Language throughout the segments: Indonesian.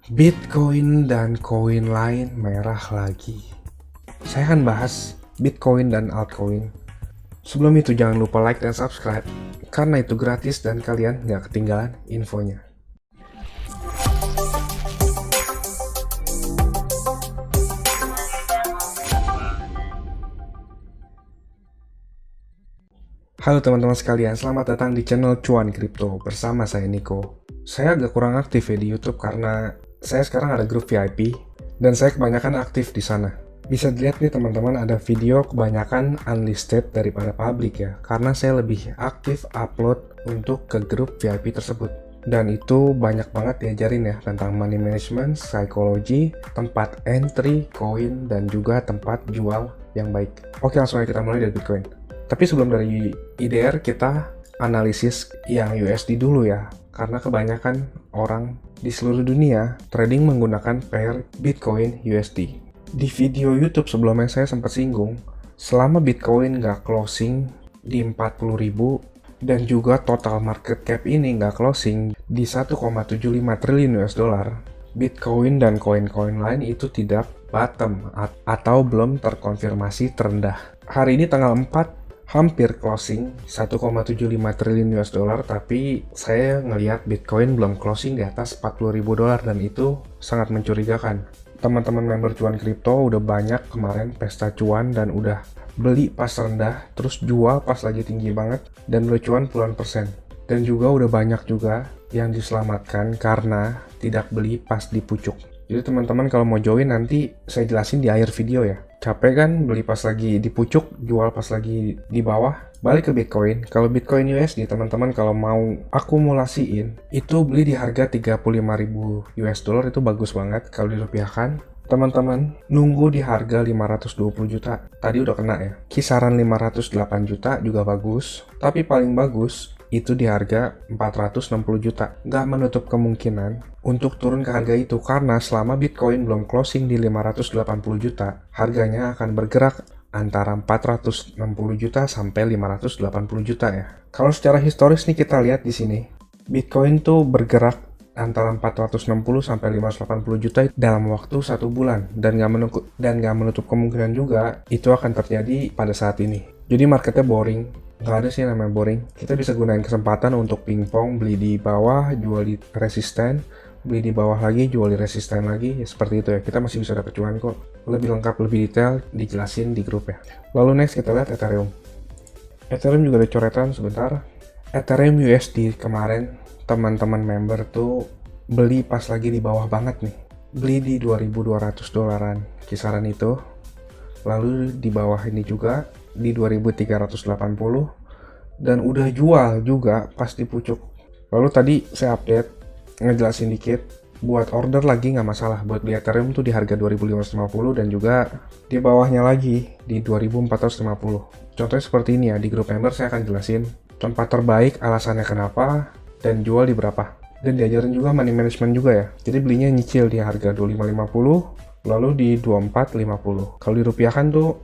Bitcoin dan koin lain merah lagi. Saya akan bahas Bitcoin dan altcoin. Sebelum itu jangan lupa like dan subscribe, karena itu gratis dan kalian nggak ketinggalan infonya. Halo teman-teman sekalian, selamat datang di channel Cuan Kripto bersama saya Niko. Saya agak kurang aktif ya di YouTube karena saya sekarang ada grup VIP dan saya kebanyakan aktif di sana. Bisa dilihat nih teman-teman, ada video kebanyakan unlisted daripada public ya, karena saya lebih aktif upload untuk ke grup VIP tersebut. Dan itu banyak banget diajarin ya tentang money management, psychology, tempat entry, koin, dan juga tempat jual yang baik. Oke, langsung aja kita mulai dari Bitcoin. Tapi sebelum dari IDR, kita analisis yang USD dulu ya, karena kebanyakan orang di seluruh dunia trading menggunakan pair Bitcoin USD. Di video YouTube sebelumnya saya sempat singgung, selama Bitcoin nggak closing di 40.000 dan juga total market cap ini nggak closing di 1,75 triliun US dollar, Bitcoin dan koin-koin lain itu tidak bottom atau belum terkonfirmasi terendah. Hari ini tanggal 4 hampir closing 1,75 triliun US dollar, tapi saya ngelihat Bitcoin belum closing di atas 40.000 dolar dan itu sangat mencurigakan. Teman-teman member Cuan Kripto udah banyak kemarin pesta cuan dan udah beli pas rendah terus jual pas lagi tinggi banget dan udah cuan puluhan persen. Dan juga udah banyak juga yang diselamatkan karena tidak beli pas di pucuk. Jadi teman-teman kalau mau join nanti saya jelasin di akhir video ya. Capek kan beli pas lagi di pucuk, jual pas lagi di bawah. Balik ke Bitcoin. Kalau Bitcoin USD teman-teman kalau mau akumulasiin, itu beli di harga 35.000 US dollar itu bagus banget kalau dirupiahkan. Teman-teman nunggu di harga 520 juta. Tadi udah kena ya. Kisaran 508 juta juga bagus. Tapi paling bagus itu di harga 460 juta. Nggak menutup kemungkinan untuk turun ke harga itu karena selama Bitcoin belum closing di 580 juta, harganya akan bergerak antara 460 juta sampai 580 juta ya. Kalau secara historis nih kita lihat di sini, Bitcoin tuh bergerak antara 460 sampai 580 juta dalam waktu 1 bulan dan nggak menutup kemungkinan juga itu akan terjadi pada saat ini. Jadi marketnya boring. Nggak ada sih namanya boring. Kita bisa gunain kesempatan untuk pingpong, beli di bawah, jual di resisten, beli di bawah lagi, jual di resisten lagi, ya seperti itu ya. Kita masih bisa dapat cuan kok. Lebih lengkap, lebih detail dijelasin di grup ya. Lalu next kita lihat Ethereum. Ethereum juga ada coretan sebentar. Ethereum USD kemarin teman-teman member tuh beli pas lagi di bawah banget nih. Beli di 2.200 dolaran kisaran itu. Lalu di bawah ini juga di 2.380 dan udah jual juga pas di pucuk. Lalu tadi saya update ngejelasin dikit, buat order lagi nggak masalah, buat beli Ethereum tuh di harga 2.550 dan juga di bawahnya lagi di 2.450. Contohnya seperti ini ya, di grup member saya akan jelasin tempat terbaik, alasannya kenapa, dan jual di berapa. Dan diajarin juga money management juga ya, jadi belinya nyicil di harga 2550 lalu di 2450. Kalau dirupiahkan tuh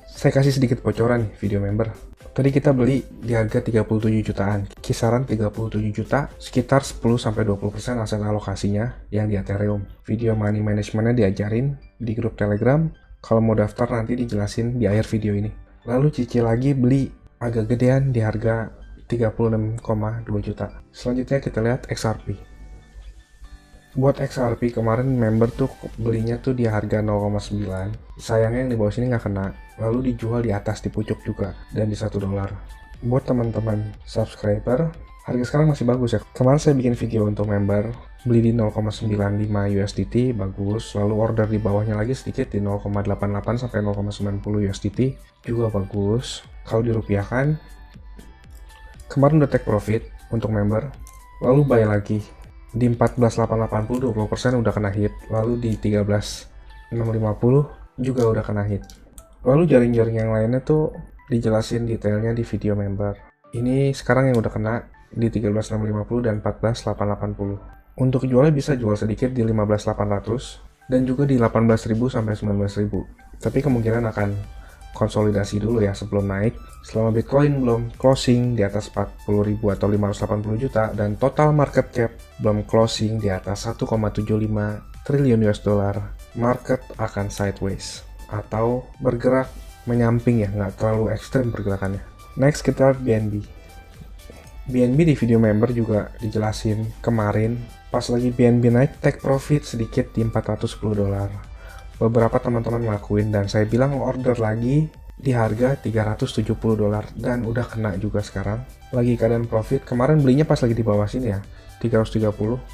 saya kasih sedikit bocoran nih video member. Tadi kita beli di harga 37 jutaan, kisaran 37 juta, sekitar 10-20% aset alokasinya yang di Ethereum. Video money managementnya diajarin di grup Telegram, kalau mau daftar nanti dijelasin di akhir video ini. Lalu cicil lagi beli agak gedean di harga 36,2 juta. Selanjutnya kita lihat XRP. Buat XRP kemarin member tuh belinya tuh di harga 0,9. Sayangnya yang di bawah sini nggak kena. Lalu dijual di atas di pucuk juga dan di 1 dolar. Buat teman-teman subscriber, harga sekarang masih bagus ya. Kemarin saya bikin video untuk member beli di 0,95 USDT bagus. Lalu order di bawahnya lagi sedikit di 0,88 sampai 0,90 USDT juga bagus. Kalau dirupiahkan, kemarin udah take profit untuk member. Lalu buy lagi di 14.880 20% udah kena hit, lalu di 13.650 juga udah kena hit. Lalu jaring-jaring yang lainnya tuh dijelasin detailnya di video member. Ini sekarang yang udah kena di 13.650 dan 14.880. Untuk jualnya bisa jual sedikit di 15.800 dan juga di 18.000 sampai 19.000. Tapi kemungkinan akan konsolidasi dulu ya sebelum naik. Selama Bitcoin belum closing di atas 40.000 atau 580 juta dan total market cap belum closing di atas 1,75 triliun US dollar, market akan sideways atau bergerak menyamping ya, nggak terlalu ekstrem pergerakannya. Next kita lihat BNB. BNB di video member juga dijelasin kemarin pas lagi BNB naik take profit sedikit di 410 dolar. Beberapa teman-teman ngelakuin dan saya bilang order lagi di harga 370 dolar dan udah kena juga sekarang. Lagi keadaan profit, kemarin belinya pas lagi di bawah sini ya, 330.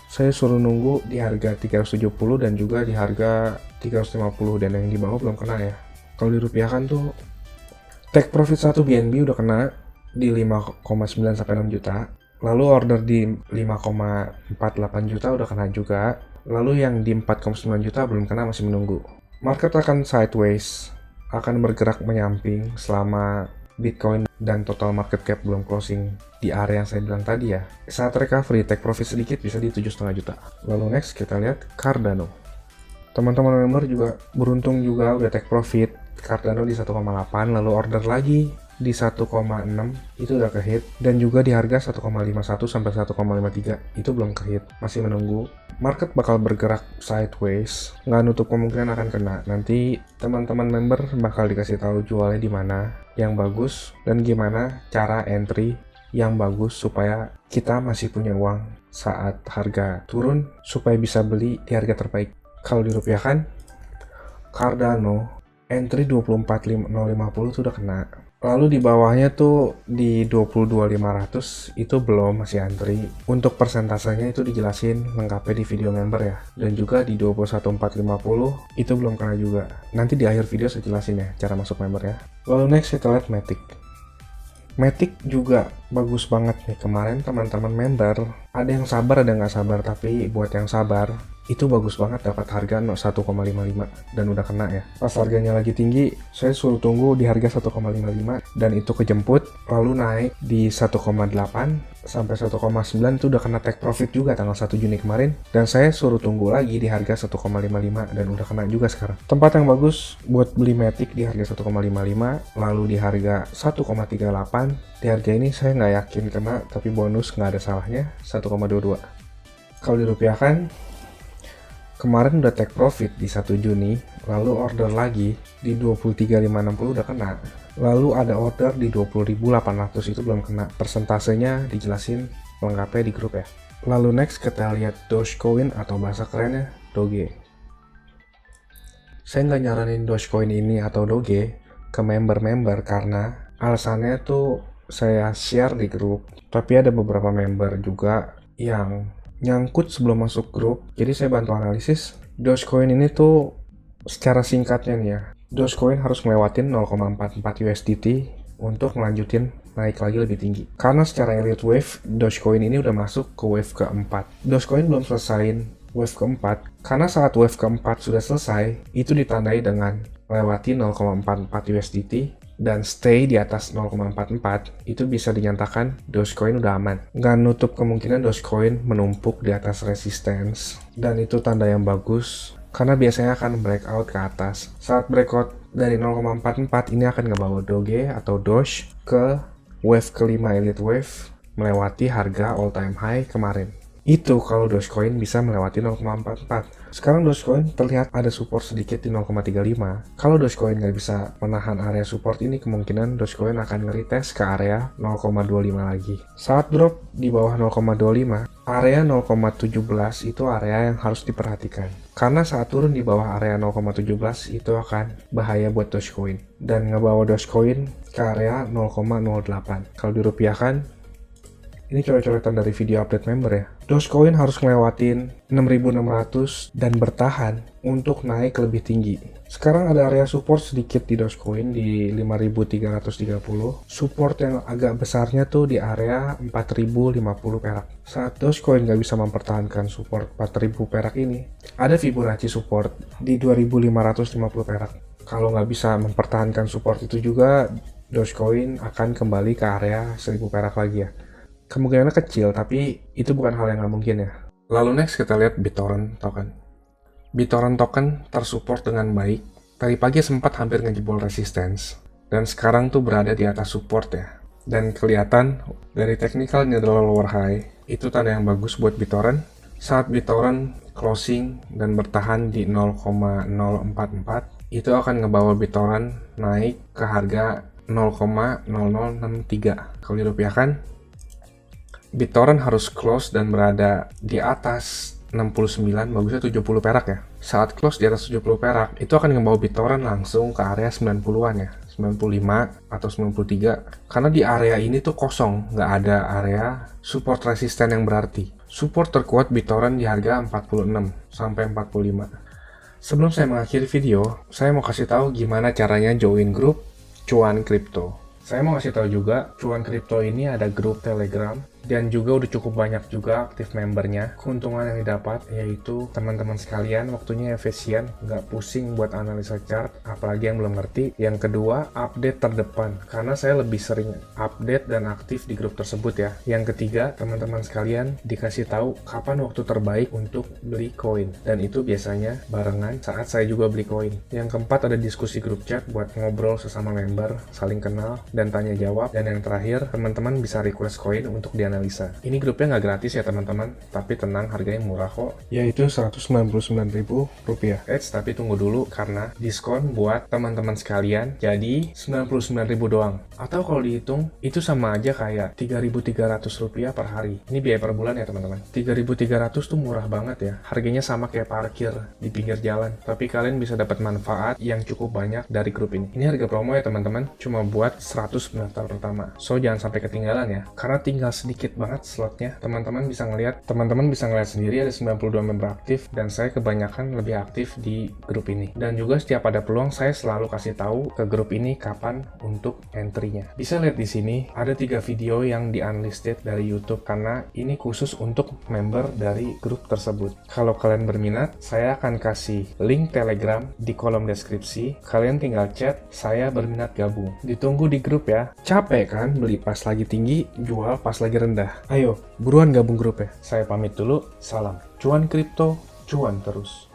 Saya suruh nunggu di harga 370 dan juga di harga 350 dan yang di bawah belum kena ya. Kalau dirupiahkan tuh take profit 1 BNB udah kena di 5,9 sampai 6 juta. Lalu order di 5,48 juta udah kena juga. Lalu yang di 4,9 juta belum kena, masih menunggu. Market akan sideways, akan bergerak menyamping selama Bitcoin dan total market cap belum closing di area yang saya bilang tadi ya. Saat recovery, take profit sedikit bisa di 7,5 juta. Lalu next kita lihat Cardano. Teman-teman member juga beruntung juga udah take profit. Cardano di 1,8, lalu order lagi di 1,6 itu udah kehit dan juga di harga 1,51 sampai 1,53 itu belum kehit, masih menunggu. Market bakal bergerak sideways, nggak nutup kemungkinan akan kena. Nanti teman-teman member bakal dikasih tahu jualnya di mana yang bagus dan gimana cara entry yang bagus supaya kita masih punya uang saat harga turun supaya bisa beli di harga terbaik. Kalau dirupiahkan, Cardano entry 24.050 itu udah kena. Lalu di bawahnya tuh di 22.500 itu belum, masih antri. Untuk persentasenya itu dijelasin lengkapnya di video member ya. Dan juga di 21.450 itu belum kena juga. Nanti di akhir video saya jelasin ya cara masuk member ya. Lalu next kita lihat Matic. Matic juga bagus banget nih. Kemarin teman-teman member ada yang sabar ada yang nggak sabar, tapi buat yang sabar itu bagus banget dapat harga 1,55 dan udah kena ya. Pas harganya lagi tinggi, saya suruh tunggu di harga 1,55 dan itu kejemput, lalu naik di 1,8 sampai 1,9 itu udah kena take profit juga tanggal 1 Juni kemarin dan saya suruh tunggu lagi di harga 1,55 dan udah kena juga sekarang. Tempat yang bagus buat beli Matic di harga 1,55, lalu di harga 1,38. Di harga ini saya nggak yakin kena, tapi bonus nggak ada salahnya 1,22. Kalau dirupiahkan, kemarin udah take profit di 1 Juni, lalu order lagi di 23.560 udah kena. Lalu ada order di 20.800 itu belum kena. Persentasenya dijelasin lengkapnya di grup ya. Lalu next kita lihat Dogecoin atau bahasa kerennya Doge. Saya nggak nyaranin Dogecoin ini atau Doge ke member-member karena alasannya tuh saya share di grup, tapi ada beberapa member juga yang nyangkut sebelum masuk grup, jadi saya bantu analisis. Dogecoin ini tuh secara singkatnya nih ya, Dogecoin harus melewatin 0,44 USDT untuk melanjutin naik lagi lebih tinggi. Karena secara elite wave, Dogecoin ini udah masuk ke wave keempat. Dogecoin belum selesain wave keempat, karena saat wave keempat sudah selesai, itu ditandai dengan melewati 0,44 USDT dan stay di atas 0,44, itu bisa dinyatakan Dogecoin udah aman. Nggak nutup kemungkinan Dogecoin menumpuk di atas resistance, dan itu tanda yang bagus karena biasanya akan breakout ke atas. Saat breakout dari 0,44 ini akan ngebawa Doge atau Doge ke wave kelima elite wave melewati harga all time high kemarin. Itu kalau Dogecoin bisa melewati 0,44. Sekarang Dogecoin terlihat ada support sedikit di 0,35. Kalau Dogecoin nggak bisa menahan area support ini, kemungkinan Dogecoin akan nge-retest ke area 0,25 lagi. Saat drop di bawah 0,25, area 0,17 itu area yang harus diperhatikan. Karena saat turun di bawah area 0,17 itu akan bahaya buat Dogecoin dan ngebawa Dogecoin ke area 0,08. Kalau dirupiahkan, ini coret-coretan dari video update member ya. Dogecoin harus ngelewatin 6.600 dan bertahan untuk naik lebih tinggi. Sekarang ada area support sedikit di Dogecoin di 5.330. Support yang agak besarnya tuh di area 4.050 perak. Saat Dogecoin nggak bisa mempertahankan support 4.000 perak ini, ada Fibonacci support di 2.550 perak. Kalau nggak bisa mempertahankan support itu juga, Dogecoin akan kembali ke area 1.000 perak lagi ya. Kemungkinannya kecil, tapi itu bukan hal yang nggak mungkin ya. Lalu next kita lihat BitTorrent token. BitTorrent token tersupport dengan baik. Tadi pagi sempat hampir ngejebol resistance. dan sekarang tuh berada di atas support ya. Dan kelihatan dari technical needle lower high, itu tanda yang bagus buat BitTorrent. Saat BitTorrent closing dan bertahan di 0,044, itu akan ngebawa BitTorrent naik ke harga 0,0063. Kalau dirupiahkan, BitTorrent harus close dan berada di atas 69, bagusnya 70 perak ya. Saat close di atas 70 perak, itu akan ngebawa BitTorrent langsung ke area 90-an ya. 95 atau 93. Karena di area ini tuh kosong, nggak ada area support resisten yang berarti. Support terkuat BitTorrent di harga 46 sampai 45. Sebelum saya mengakhiri video, saya mau kasih tahu gimana caranya join grup Cuan Kripto. Saya mau kasih tahu juga, Cuan Kripto ini ada grup Telegram dan juga udah cukup banyak juga aktif membernya. Keuntungan yang didapat yaitu teman-teman sekalian waktunya efisien, nggak pusing buat analisa chart, apalagi yang belum ngerti. Yang kedua, update terdepan, karena saya lebih sering update dan aktif di grup tersebut ya. Yang ketiga, teman-teman sekalian dikasih tahu kapan waktu terbaik untuk beli koin, dan itu biasanya barengan saat saya juga beli koin. Yang keempat, ada diskusi grup chat buat ngobrol sesama member, saling kenal, dan tanya jawab. Dan yang terakhir, teman-teman bisa request koin untuk dianalisa. Ini grupnya nggak gratis ya teman-teman, tapi tenang, harganya murah kok, yaitu Rp199.000. Tapi tunggu dulu, karena diskon buat teman-teman sekalian jadi Rp99.000 doang. Atau kalau dihitung, itu sama aja kayak Rp3.300 per hari. Ini biaya per bulan ya teman-teman. Rp3.300 tuh murah banget ya, harganya sama kayak parkir di pinggir jalan, tapi kalian bisa dapat manfaat yang cukup banyak dari grup ini. Ini harga promo ya teman-teman, cuma buat 100 pendaftar pertama. So jangan sampai ketinggalan ya, karena tinggal sedikit banget slotnya. Teman-teman bisa ngelihat sendiri ada 92 member aktif, dan saya kebanyakan lebih aktif di grup ini. Dan juga setiap ada peluang, saya selalu kasih tahu ke grup ini kapan untuk entry-nya. Bisa lihat di sini ada 3 video yang di unlisted dari YouTube, karena ini khusus untuk member dari grup tersebut. Kalau kalian berminat, saya akan kasih link Telegram di kolom deskripsi. Kalian tinggal chat, saya berminat gabung. Ditunggu di grup ya. Capek kan beli pas lagi tinggi, jual pas lagi rendah. Ayo, buruan gabung grup ya. Saya pamit dulu, salam. Cuan kripto, cuan terus.